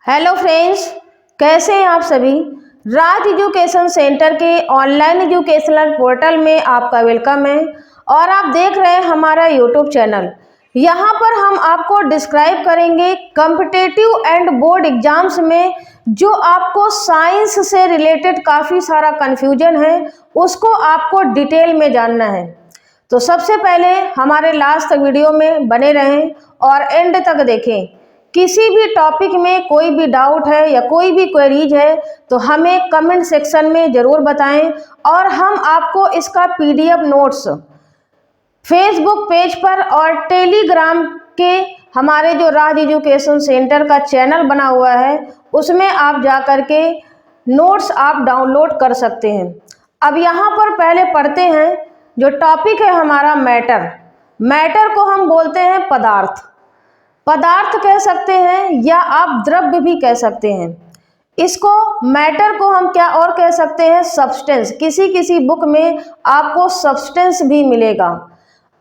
Hello friends, कैसे हैं आप सभी। राज एजुकेशन सेंटर के ऑनलाइन एजुकेशनल पोर्टल में आपका वेलकम है और आप देख रहे हैं हमारा यूट्यूब चैनल। यहाँ पर हम आपको डिस्क्राइब करेंगे कॉम्पिटिटिव एंड बोर्ड एग्जाम्स में जो आपको साइंस से रिलेटेड काफ़ी सारा कन्फ्यूजन है, उसको आपको डिटेल में जानना है। तो सबसे पहले हमारे लास्ट तक वीडियो में बने रहें और एंड तक देखें। किसी भी टॉपिक में कोई भी डाउट है या कोई भी क्वेरीज है तो हमें कमेंट सेक्शन में ज़रूर बताएं और हम आपको इसका पीडीएफ नोट्स फेसबुक पेज पर और टेलीग्राम के हमारे जो राज एजुकेशन सेंटर का चैनल बना हुआ है उसमें आप जा कर के नोट्स आप डाउनलोड कर सकते हैं। अब यहाँ पर पहले पढ़ते हैं जो टॉपिक है हमारा मैटर को हम बोलते हैं पदार्थ कह सकते हैं या आप द्रव्य भी कह सकते हैं। इसको मैटर को हम क्या और कह सकते हैं, सब्सटेंस। किसी बुक में आपको सब्सटेंस भी मिलेगा।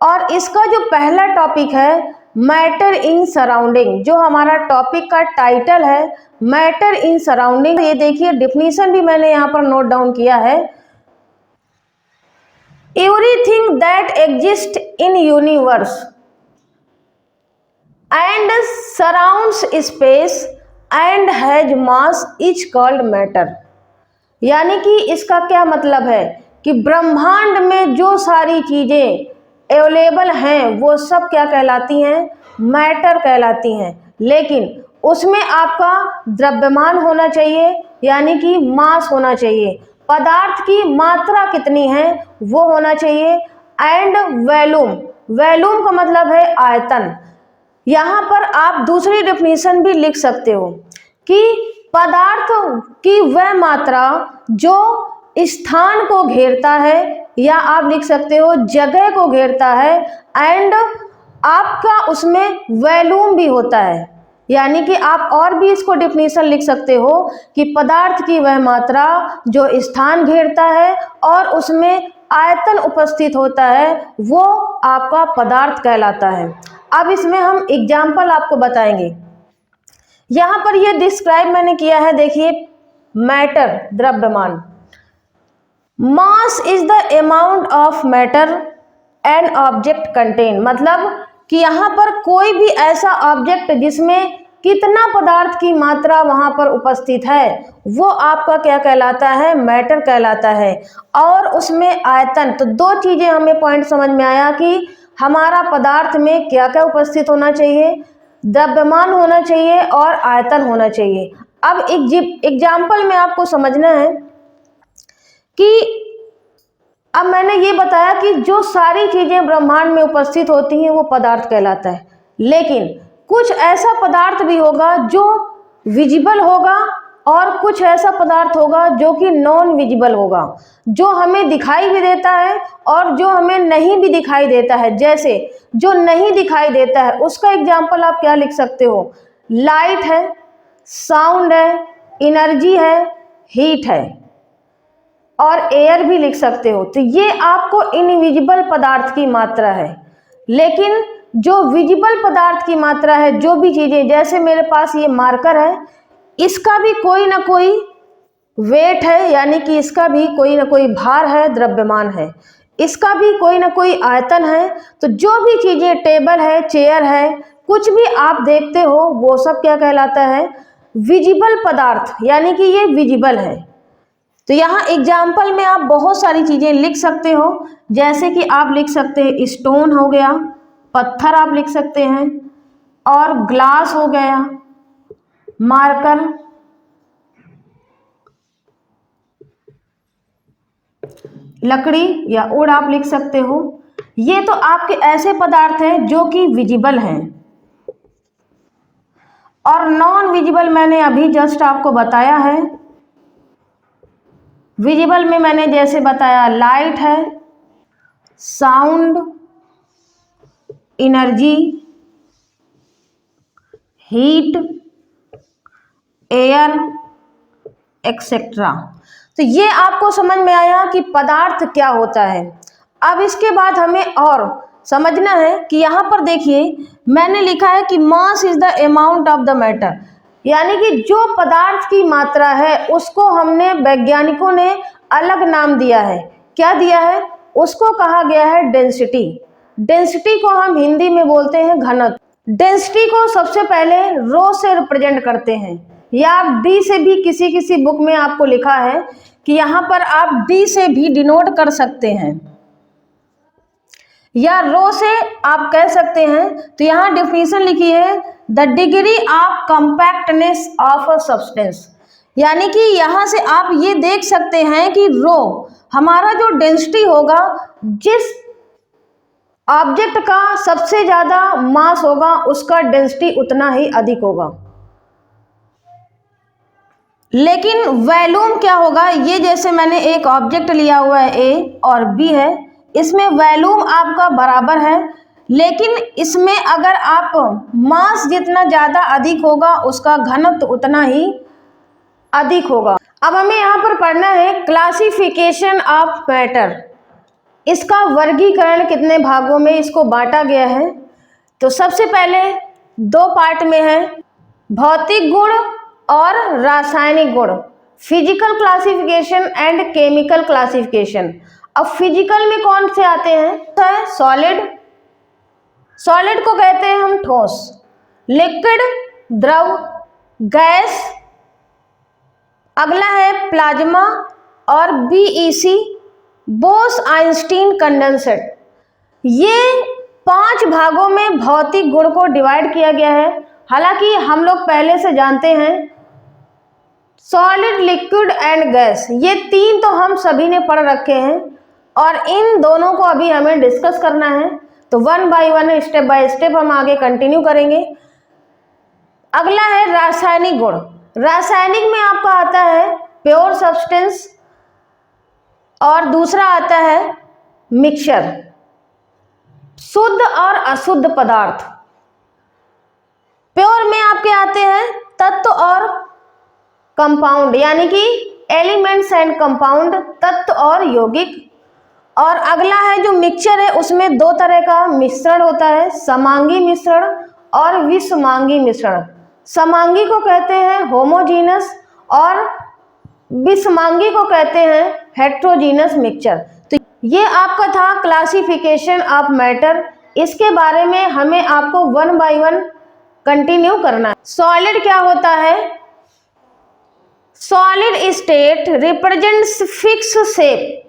और इसका जो पहला टॉपिक है मैटर इन सराउंडिंग, जो हमारा टॉपिक का टाइटल है मैटर इन सराउंडिंग। ये देखिए डिफिनीशन भी मैंने यहाँ पर नोट डाउन किया है। Everything that exist in universe and surrounds space and has mass is called matter। यानी कि इसका क्या मतलब है कि ब्रह्मांड में जो सारी चीजें अवेलेबल हैं वो सब क्या कहलाती हैं, मैटर कहलाती हैं। लेकिन उसमें आपका द्रव्यमान होना चाहिए यानी कि मास होना चाहिए, पदार्थ की मात्रा कितनी है वो होना चाहिए, एंड वैल्यूम का मतलब है आयतन। यहाँ पर आप दूसरी डेफिनेशन भी लिख सकते हो कि पदार्थ की वह मात्रा जो स्थान को घेरता है, या आप लिख सकते हो जगह को घेरता है, एंड आपका उसमें वैल्यूम भी होता है। यानी कि आप और भी इसको डेफिनेशन लिख सकते हो कि पदार्थ की वह मात्रा जो स्थान घेरता है और उसमें आयतन उपस्थित होता है वो आपका पदार्थ कहलाता है। अब इसमें हम एग्जाम्पल आपको बताएंगे। यहाँ पर ये डिस्क्राइब मैंने किया है, देखिए मैटर द्रव्यमान। Mass is the amount of matter an object contain, मतलब कि यहाँ पर कोई भी ऐसा ऑब्जेक्ट जिसमें कितना पदार्थ की मात्रा वहां पर उपस्थित है वो आपका क्या कहलाता है, मैटर कहलाता है। और उसमें आयतन, तो दो चीजें हमें पॉइंट समझ में आया कि हमारा पदार्थ में क्या क्या उपस्थित होना चाहिए, द्रव्यमान होना चाहिए और आयतन होना चाहिए। अब एग्जाम्पल में आपको समझना है कि अब मैंने ये बताया कि जो सारी चीजें ब्रह्मांड में उपस्थित होती हैं वो पदार्थ कहलाता है, लेकिन कुछ ऐसा पदार्थ भी होगा जो विजिबल होगा और कुछ ऐसा पदार्थ होगा जो कि नॉन विजिबल होगा, जो हमें दिखाई भी देता है और जो हमें नहीं भी दिखाई देता है। जैसे जो नहीं दिखाई देता है उसका एग्जाम्पल आप क्या लिख सकते हो, लाइट है, साउंड है, एनर्जी है, हीट है और एयर भी लिख सकते हो। तो ये आपको इनविजिबल पदार्थ की मात्रा है। लेकिन जो विजिबल पदार्थ की मात्रा है, जो भी चीजें, जैसे मेरे पास ये मार्कर है, इसका भी कोई ना कोई वेट है, यानी कि इसका भी कोई ना कोई भार है, द्रव्यमान है, इसका भी कोई ना कोई आयतन है। तो जो भी चीजें, टेबल है, चेयर है, कुछ भी आप देखते हो वो सब क्या कहलाता है, विजिबल पदार्थ, यानी कि ये विजिबल है। तो यहाँ एग्जाम्पल में आप बहुत सारी चीजें लिख सकते हो, जैसे कि आप लिख सकते हैं स्टोन हो गया, पत्थर आप लिख सकते हैं, और ग्लास हो गया, मार्कर, लकड़ी या वुड आप लिख सकते हो। ये तो आपके ऐसे पदार्थ हैं जो कि विजिबल हैं। और नॉन विजिबल मैंने अभी जस्ट आपको बताया है। विजिबल में मैंने जैसे बताया लाइट है, sound, energy, heat, air etcetera. तो ये आपको समझ में आया कि पदार्थ क्या होता है। अब इसके बाद हमें और समझना है कि यहाँ पर देखिए मैंने लिखा है कि mass is the amount of the matter, यानी कि जो पदार्थ की मात्रा है उसको हमने वैज्ञानिकों ने अलग नाम दिया है। क्या दिया है? उसको कहा गया है डेंसिटी। डेंसिटी को हम हिंदी में बोलते हैं घनत्व। डेंसिटी को सबसे पहले रो से रिप्रेजेंट करते हैं, या आप डी से भी, किसी बुक में आपको लिखा है कि यहाँ पर आप डी से भी डिनोट कर सकते हैं, या रो से आप कह सकते हैं। तो यहाँ डेफिनेशन लिखी है, the degree of compactness of a substance. यानी कि यहाँ से आप ये देख सकते हैं कि रो हमारा जो डेंसिटी होगा, जिस ऑब्जेक्ट का सबसे ज्यादा मास होगा उसका डेंसिटी उतना ही अधिक होगा। लेकिन वॉल्यूम क्या होगा, ये जैसे मैंने एक ऑब्जेक्ट लिया हुआ है ए और बी है, इसमें वॉल्यूम आपका बराबर है, लेकिन इसमें अगर आप मास जितना ज़्यादा अधिक होगा उसका घनत्व उतना ही अधिक होगा। अब हमें यहाँ पर पढ़ना है क्लासिफिकेशन ऑफ मैटर। इसका वर्गीकरण कितने भागों में इसको बांटा गया है। तो सबसे पहले दो पार्ट में है, भौतिक गुण और रासायनिक गुण, physical classification and chemical classification. अब फिजिकल में कौन से आते हैं? तो है सॉलिड, सॉलिड को कहते हैं हम ठोस, लिक्विड द्रव, गैस, अगला है प्लाज्मा और बीईसी बोस-आइंस्टीन कंडेंसेट। ये 5 भागों में भौतिक गुण को डिवाइड किया गया है। हालांकि हम लोग पहले से जानते हैं सॉलिड, लिक्विड एंड गैस, ये 3 तो हम सभी ने पढ़ रखे हैं और इन दोनों को अभी हमें डिस्कस करना है। तो 1 बाय 1 स्टेप बाय स्टेप हम आगे कंटिन्यू करेंगे। अगला है रासायनिक गुण। रासायनिक में आपका आता है प्योर सब्सटेंस और दूसरा आता है मिक्सचर, शुद्ध और अशुद्ध पदार्थ। प्योर में आपके आते हैं तत्व और कंपाउंड, यानी कि एलिमेंट्स एंड कंपाउंड, तत्व और यौगिक। और अगला है जो मिक्सचर है, उसमें 2 तरह का मिश्रण होता है, समांगी मिश्रण और विषमांगी मिश्रण। समांगी को कहते हैं होमोजीनस और विषमांगी को कहते हैं हेट्रोजीनस मिक्सचर। तो ये आपका था क्लासिफिकेशन ऑफ मैटर। इसके बारे में हमें आपको 1 बाय 1 कंटिन्यू करना है। सॉलिड क्या होता है? Solid state represents fix shape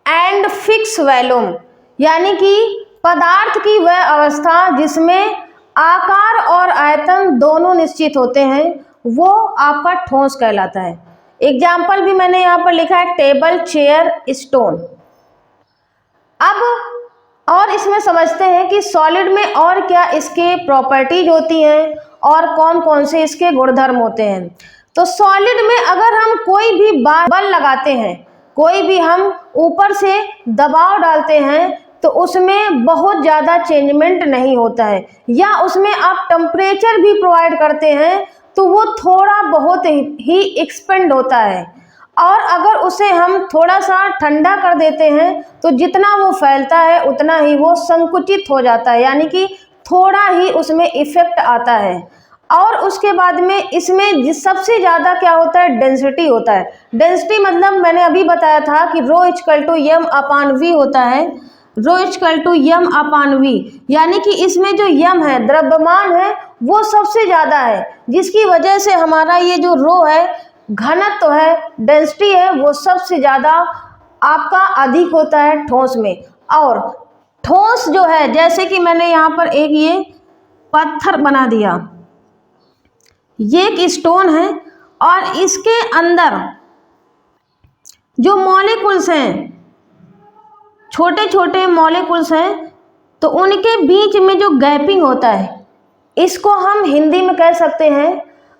and fix volume, यानी कि पदार्थ की वह अवस्था जिसमें आकार और आयतन दोनों निश्चित होते हैं, वो आपका ठोस कहलाता है। एग्जाम्पल भी मैंने यहाँ पर लिखा है, टेबल, चेयर, स्टोन। अब और इसमें समझते हैं कि सॉलिड में और क्या इसके प्रॉपर्टीज होती हैं और कौन कौन से इसके गुणधर्म होते हैं। तो सॉलिड में अगर हम कोई भी बल लगाते हैं, कोई भी हम ऊपर से दबाव डालते हैं, तो उसमें बहुत ज़्यादा चेंजमेंट नहीं होता है, या उसमें आप टेम्परेचर भी प्रोवाइड करते हैं तो वो थोड़ा बहुत ही एक्सपेंड होता है। और अगर उसे हम थोड़ा सा ठंडा कर देते हैं तो जितना वो फैलता है उतना ही वो संकुचित हो जाता है, यानी कि थोड़ा ही उसमें इफेक्ट आता है। और उसके बाद में इसमें सबसे ज़्यादा क्या होता है? डेंसिटी होता है। डेंसिटी मतलब मैंने अभी बताया था कि rho equal to m upon v होता है, rho equal to m upon v, यानी कि इसमें जो m है, द्रव्यमान है, वो सबसे ज़्यादा है, जिसकी वजह से हमारा ये जो रो है, घनत्व है, डेंसिटी है, वो सबसे ज़्यादा आपका अधिक होता है ठोस में। और ठोस जो है, जैसे कि मैंने यहाँ पर एक ये पत्थर बना दिया, ये एक स्टोन है और इसके अंदर जो मॉलिक्यूल्स हैं, छोटे छोटे मॉलिक्यूल्स हैं, तो उनके बीच में जो गैपिंग होता है, इसको हम हिंदी में कह सकते हैं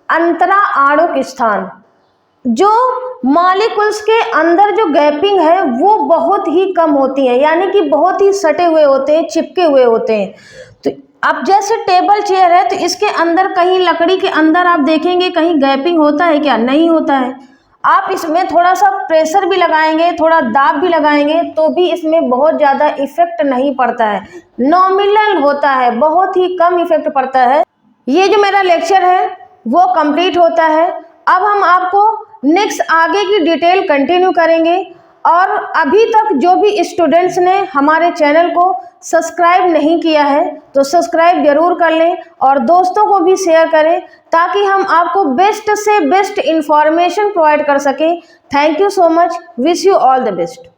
अंतरा आणुक स्थान। जो मॉलिक्यूल्स के अंदर जो गैपिंग है वो बहुत ही कम होती है, यानी कि बहुत ही सटे हुए होते हैं, चिपके हुए होते हैं। तो अब जैसे टेबल चेयर है, तो इसके अंदर कहीं लकड़ी के अंदर आप देखेंगे कहीं गैपिंग होता है क्या? नहीं होता है। आप इसमें थोड़ा सा प्रेशर भी लगाएंगे, थोड़ा दाब भी लगाएंगे, तो भी इसमें बहुत ज़्यादा इफेक्ट नहीं पड़ता है, नॉमिनल होता है, बहुत ही कम इफेक्ट पड़ता है। ये जो मेरा लेक्चर है वो कंप्लीट होता है। अब हम आपको नेक्स्ट आगे की डिटेल कंटिन्यू करेंगे। और अभी तक जो भी स्टूडेंट्स ने हमारे चैनल को सब्सक्राइब नहीं किया है तो सब्सक्राइब जरूर कर लें और दोस्तों को भी शेयर करें, ताकि हम आपको बेस्ट से बेस्ट इंफॉर्मेशन प्रोवाइड कर सकें। Thank you so much. Wish you all the best.